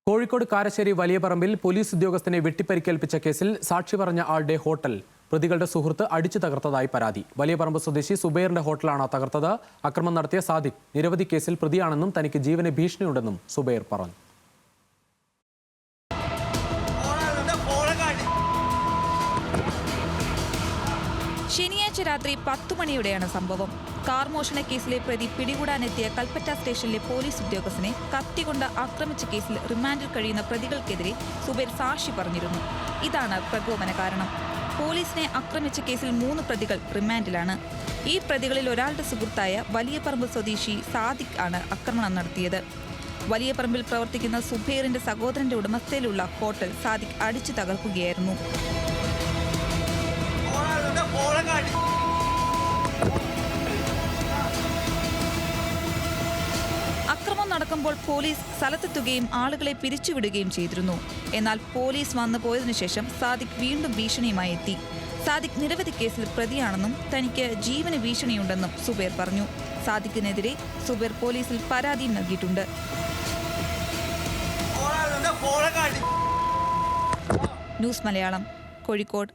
കോഴിക്കോട് കാരശ്ശേരി വലിയപറമ്പിൽ police ഉദ്യോഗസ്ഥനെ വെട്ടിപ്പരിക്കേൽപ്പിച്ച കേസിൽ സാക്ഷി പറഞ്ഞ ആളുടെ ഹോട്ടൽ പ്രതികളുടെ സുഹൃത്ത് അടിച്ചു തകർത്തതായി പരാതി. വലിയപറമ്പ് സ്വദേശി സുബൈറിന്റെ ഹോട്ടലാണ് തകർത്തത്. അക്രമം നടത്തിയ സാദിഖ് നിരവധി കേസിൽ പ്രതിയാണെന്നും തനിക്ക് ജീവന് ഭീഷണിയുണ്ടെന്നും സുബൈർ പറഞ്ഞു. ശനിയാഴ്ച രാത്രി 10 മണിയോടെയാണ് സംഭവം. കാർ മോഷണ കേസിലെ പ്രതി പിടികൂടാനെത്തിയ കൽപ്പറ്റ സ്റ്റേഷനിലെ പോലീസ് ഉദ്യോഗസ്ഥനെ കത്തികൊണ്ട് ആക്രമിച്ച കേസിൽ റിമാൻഡിൽ കഴിയുന്ന പ്രതികൾക്കെതിരെ സുബൈർ സാക്ഷി പറഞ്ഞിരുന്നു. ഇതാണ് പ്രകോപന കാരണം. പോലീസിനെ ആക്രമിച്ച കേസിൽ 3 പ്രതികൾ റിമാൻഡിലാണ്. ഈ പ്രതികളിൽ ഒരാളുടെ സുഹൃത്തായ വലിയപറമ്പ് സ്വദേശി സാദിഖ് ആണ് ആക്രമണം നടത്തിയത്. വലിയപറമ്പിൽ പ്രവർത്തിക്കുന്ന സുബൈറിന്റെ സഹോദരന്റെ ഉടമസ്ഥയിലുള്ള ഹോട്ടൽ സാദിഖ് അടിച്ചു തകർക്കുകയായിരുന്നു. അക്രമം നടക്കുമ്പോൾ പോലീസ് സ്ഥലത്തെത്തുകയും ആളുകളെ പിരിച്ചുവിടുകയും ചെയ്തിരുന്നു. എന്നാൽ പോലീസ് വന്നു പോയതിനു ശേഷം സാദിഖ് വീണ്ടും ഭീഷണിയുമായി എത്തി. സാദിഖ് നിരവധി കേസിൽ പ്രതിയാണെന്നും തനിക്ക് ജീവന് ഭീഷണിയുണ്ടെന്നും സുബൈർ പറഞ്ഞു. സാദിഖിനെതിരെ സുബൈർ പോലീസിൽ പരാതിയും നൽകിയിട്ടുണ്ട്. ന്യൂസ് മലയാളം, കോഴിക്കോട്.